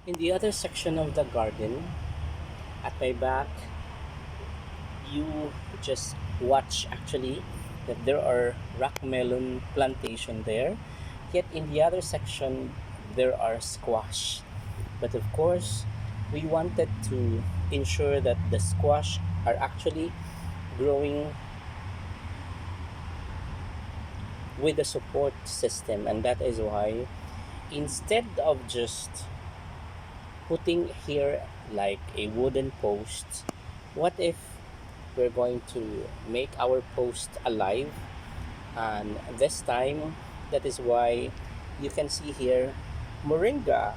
In the other section of the garden, at my back, you just watch actually that there are rock melon plantation there. Yet in the other section, there are squash. But of course, we wanted to ensure that the squash are actually growing with a support system, and that is why instead of just putting here like a wooden post, what if we're going to make our post alive? And this time, that is why you can see here moringa,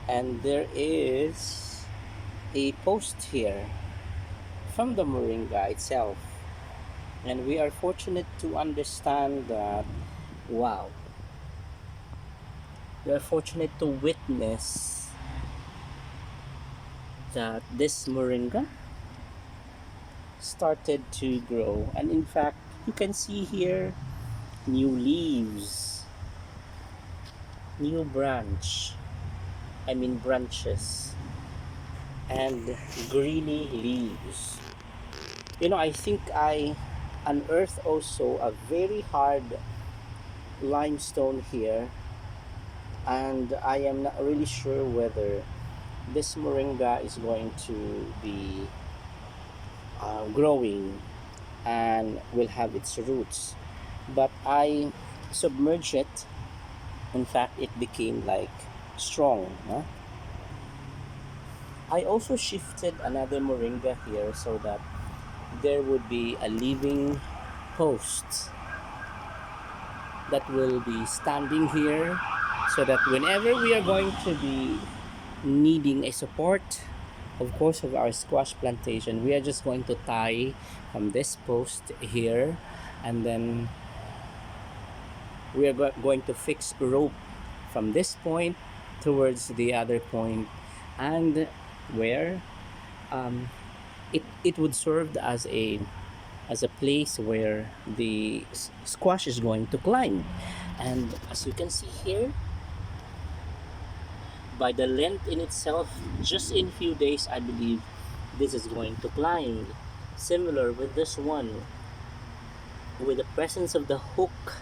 and there is a post here from the moringa itself. And we are fortunate to understand that, wow, we are fortunate to witness that this moringa started to grow. And in fact, you can see here new leaves, new branches, and greeny leaves. I think I unearthed also a very hard limestone here, and I am not really sure whether this moringa is going to be growing and will have its roots. But I submerged it. In fact, it became like strong. Huh? I also shifted another moringa here so that there would be a living post that will be standing here, so that whenever we are going to be needing a support, of course, of our squash plantation, we are just going to tie from this post here, and then we are going to fix rope from this point towards the other point, and where it would serve as a place where the squash is going to climb. And as you can see here, by the length in itself, just in few days, I believe this is going to climb. Similar with this one, with the presence of the hook,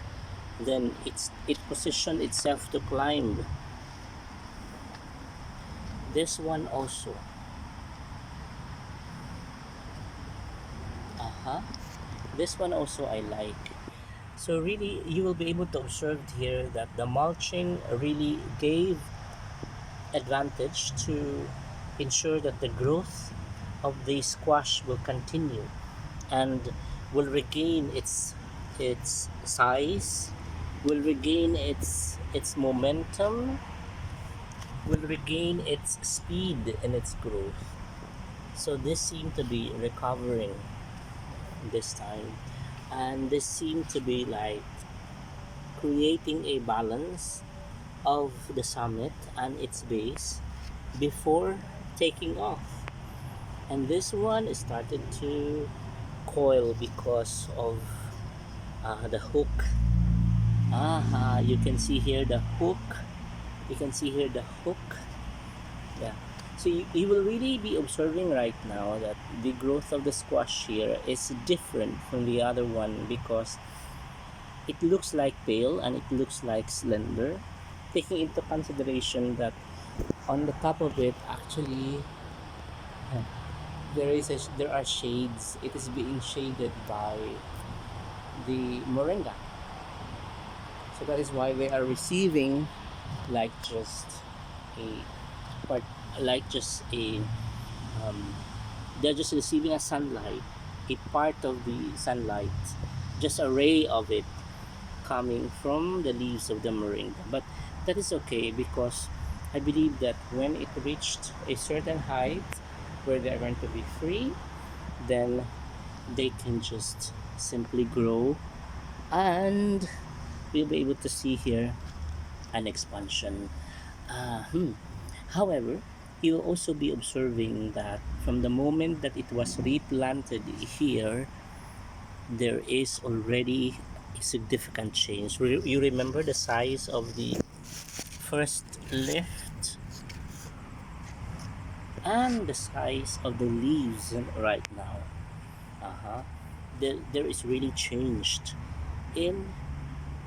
then it positioned itself to climb. This one also. Uh-huh. This one also I like. So really, you will be able to observe here that the mulching really gave advantage to ensure that the growth of the squash will continue and will regain its size, will regain its momentum, will regain its speed in its growth. So this seemed to be recovering this time, and this seemed to be like creating a balance of the summit and its base before taking off. And this one started to coil because of the hook. You can see here the hook. You can see here the hook. Yeah. So you will really be observing right now that the growth of the squash here is different from the other one, because it looks like pale and it looks like slender, taking into consideration that on the top of it actually there are shades. It is being shaded by the moringa, so that is why they are receiving like just a part, like just a um, they're just receiving a sunlight, a part of the sunlight, just a ray of it coming from the leaves of the moringa. But that is okay, because I believe that when it reached a certain height where they are going to be free, then they can just simply grow, and we'll be able to see here an expansion. However, you will also be observing that from the moment that it was replanted here, there is already a significant change. You remember the size of the first lift and the size of the leaves right now. Uh-huh. There is really changed in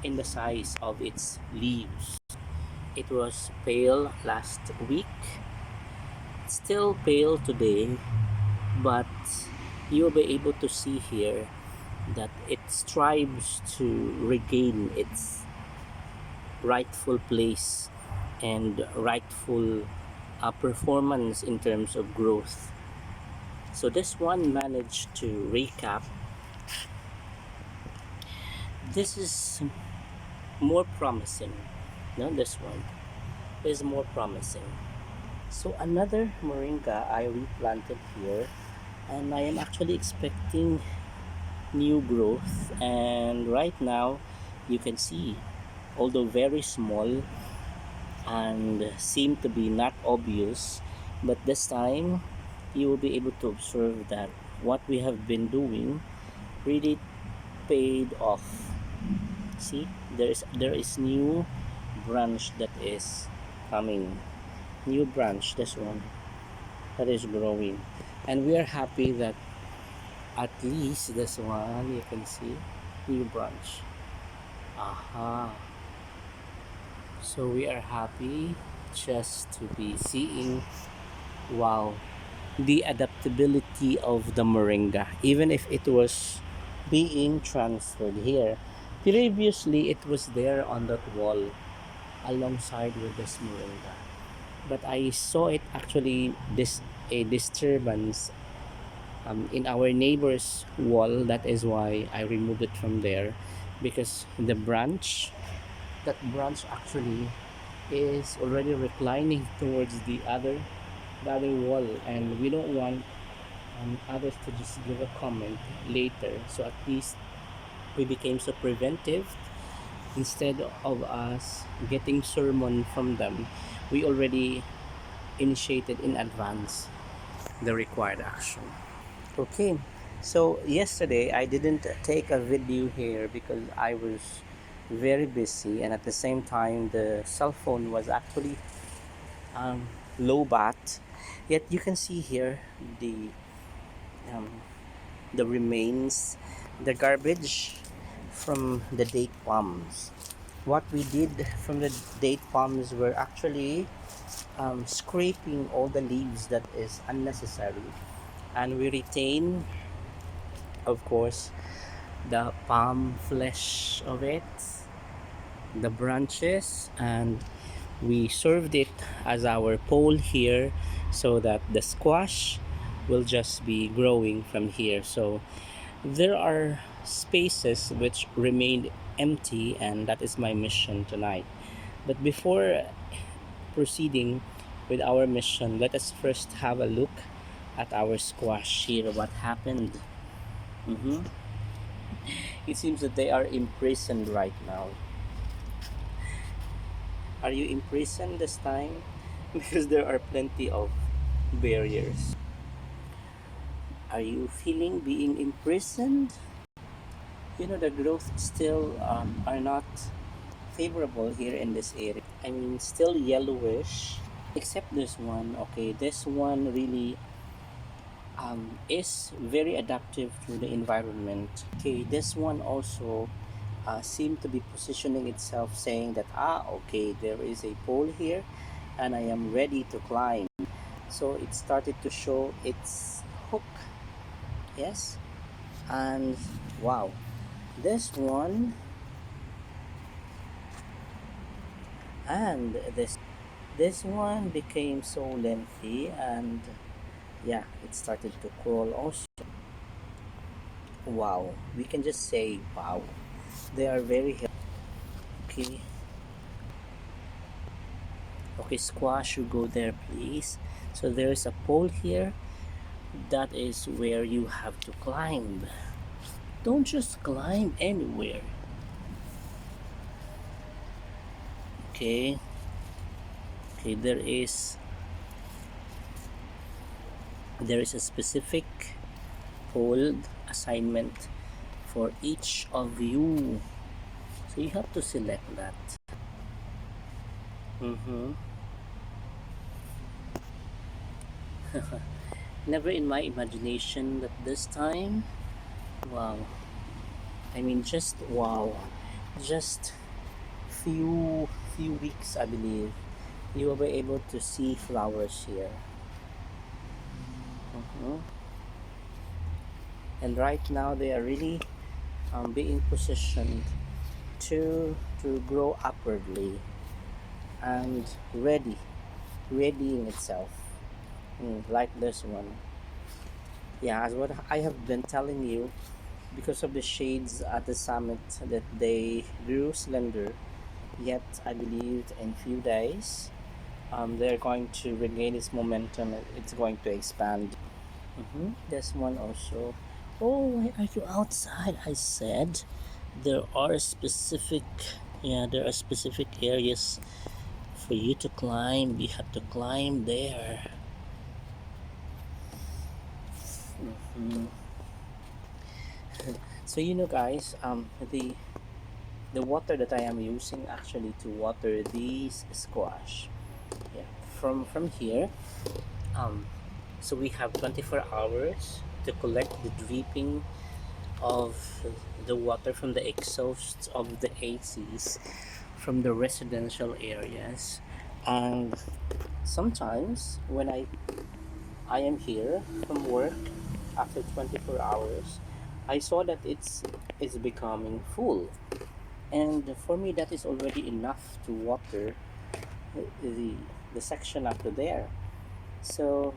the size of its leaves. It was pale last week, still pale today, but you'll be able to see here that it strives to regain its rightful place and rightful performance in terms of growth. So this one managed to recap. This is more promising. No, this one is more promising. So another moringa I replanted here, and I am actually expecting new growth. And right now, you can see, although very small and seem to be not obvious, but this time you will be able to observe that what we have been doing really paid off. See, there is new branch that is coming, new branch, this one that is growing, and we are happy that at least this one you can see new branch. Aha, so we are happy just to be seeing, wow, the adaptability of the moringa, even if it was being transferred here. Previously it was there on that wall alongside with this moringa, but I saw it actually this a disturbance in our neighbor's wall. That is why I removed it from there, because that branch actually is already reclining towards the other wall, and we don't want others to just give a comment later. So at least we became so preventive. Instead of us getting sermon from them, we already initiated in advance the required action. Okay, so yesterday I didn't take a video here because I was very busy, and at the same time the cell phone was actually um, low bat. Yet you can see here um, the remains, the garbage from the date palms. What we did from the date palms were actually scraping all the leaves that is unnecessary, and we retain, of course, the palm flesh of it, the branches, and we served it as our pole here, so that the squash will just be growing from here. So there are spaces which remained empty, and that is my mission tonight. But before proceeding with our mission, let us first have a look at our squash here. What happened? Mm-hmm. It seems that they are imprisoned right now. Are you imprisoned this time? Because there are plenty of barriers. Are you feeling being imprisoned? You know, the growth still are not favorable here in this area. I mean, still yellowish, except this one. Okay, this one really is very adaptive to the environment. Okay, this one also seemed to be positioning itself, saying that, okay, there is a pole here and I am ready to climb. So it started to show its hook. Yes, and wow, this one and this one became so lengthy, and yeah, it started to crawl also. Wow, we can just say wow, they are very healthy. Okay, okay, squash, you go there please. So there's a pole here, that is where you have to climb. Don't just climb anywhere. Okay, okay, there is a specific pole assignment for each of you, so you have to select that. Mm-hmm. Never in my imagination that this time, wow, I mean, just wow, just few weeks, I believe, you will be able to see flowers here. Mhm. And right now they are really being positioned to grow upwardly and readying itself. Like this one. Yeah, as what I have been telling you, because of the shades at the summit that they grew slender, yet I believe in few days they're going to regain its momentum and it's going to expand. This one also. Oh, why are you outside? I said there are specific, yeah, there are specific areas for you to climb. You have to climb there. Mhm. So you know, guys, the water that I am using actually to water these squash. Yeah, from here, um, so we have 24 hours to collect the dripping of the water from the exhausts of the ACs from the residential areas. And sometimes when I am here from work after 24 hours, I saw that it's becoming full. And for me that is already enough to water the the section after there. So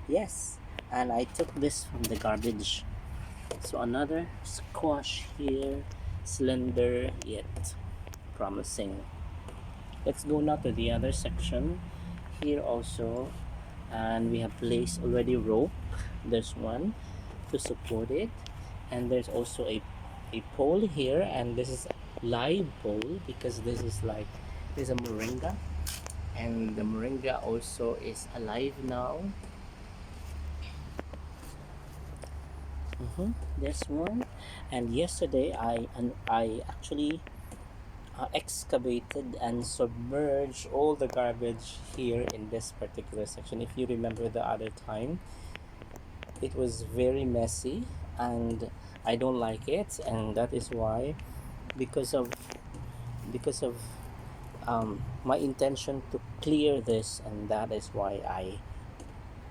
yes, and I took this from the garbage. So another squash here, slender yet promising. Let's go now to the other section. Here also, and we have placed already rope. There's one to support it, and there's also a pole here, and this is live pole because this is like there's a moringa, and the moringa also is alive now. This one, and yesterday I actually excavated and submerged all the garbage here in this particular section. If you remember the other time, it was very messy and I don't like it, and that is why, because of because of my intention to clear this, and that is why I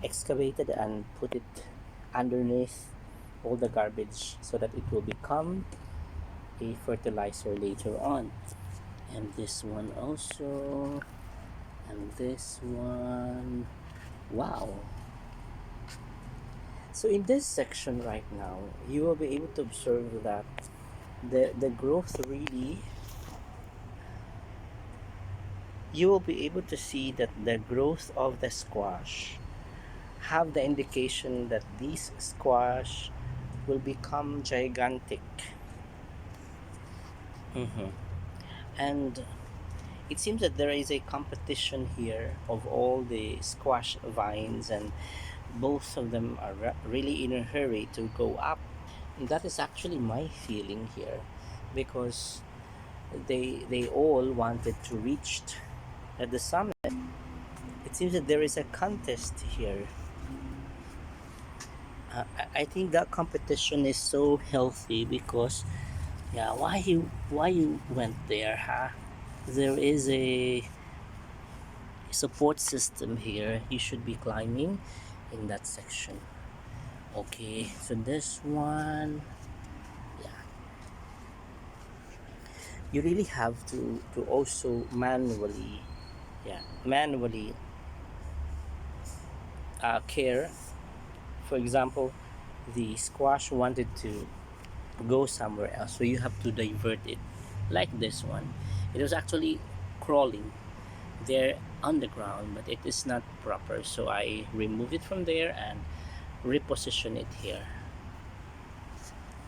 excavated and put it underneath all the garbage so that it will become a fertilizer later on. And this one also, and this one. Wow. So in this section right now, you will be able to observe that the growth really, you will be able to see that the growth of the squash have the indication that these squash will become gigantic. Mm-hmm. And it seems that there is a competition here of all the squash vines, and both of them are really in a hurry to go up. And that is actually my feeling here, because they all wanted to reach at the summit. It seems that there is a contest here. I think that competition is so healthy because, yeah, why you went there, huh? There is a support system here. You should be climbing in that section. Okay, so this one, yeah, you really have to also manually, yeah, manually care. For example, the squash wanted to go somewhere else, so you have to divert it, like this one. It was actually crawling there on the ground, but it is not proper, so I remove it from there and reposition it here.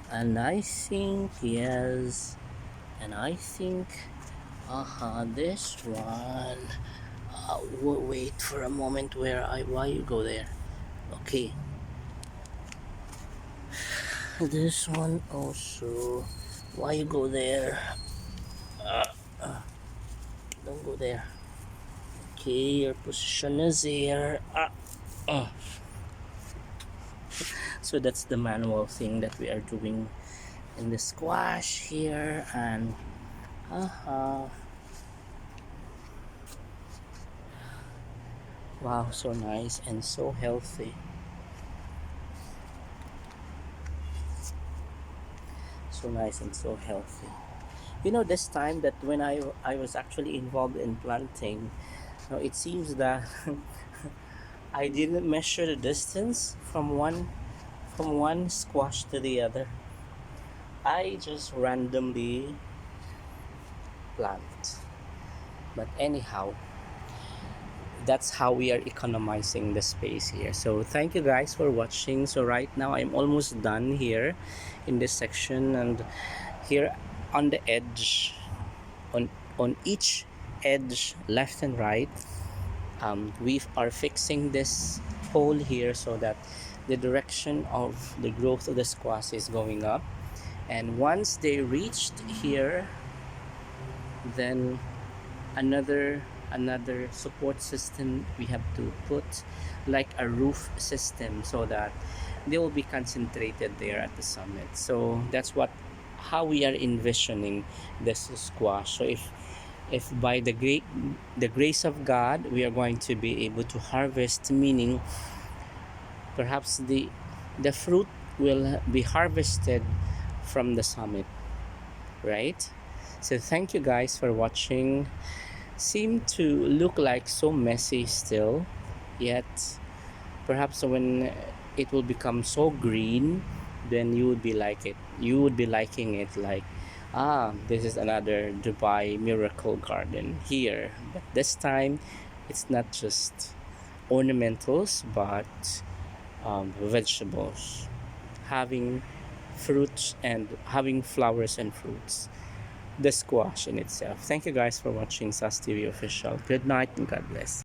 And I think, yes, and I think, this one. Wait for a moment. Why you go there? Okay, this one also. Why you go there? Don't go there. Okay, your position is here. Oh, so that's the manual thing that we are doing in the squash here, and uh wow, so nice and so healthy. So nice and so healthy. You know, this time that when I was actually involved in planting, it seems that I didn't measure the distance from one squash to the other. I just randomly plant. But anyhow, that's how we are economizing the space here. So thank you guys for watching. So right now I'm almost done here in this section, and here on the edge, on on each edge, left and right, we are fixing this hole here so that the direction of the growth of the squash is going up. And once they reached here, then another support system we have to put, like a roof system, so that they will be concentrated there at the summit. So that's what how we are envisioning this squash. So if by the grace of God we are going to be able to harvest, meaning perhaps the fruit will be harvested from the summit, right? So thank you guys for watching. Seem to look like so messy still, yet perhaps when it will become so green, then you would be like it you would be liking it, like, this is another Dubai miracle garden here. But this time it's not just ornamentals, but vegetables, having fruits and having flowers and fruits, the squash in itself. Thank you guys for watching SAS TV official. Good night and God bless.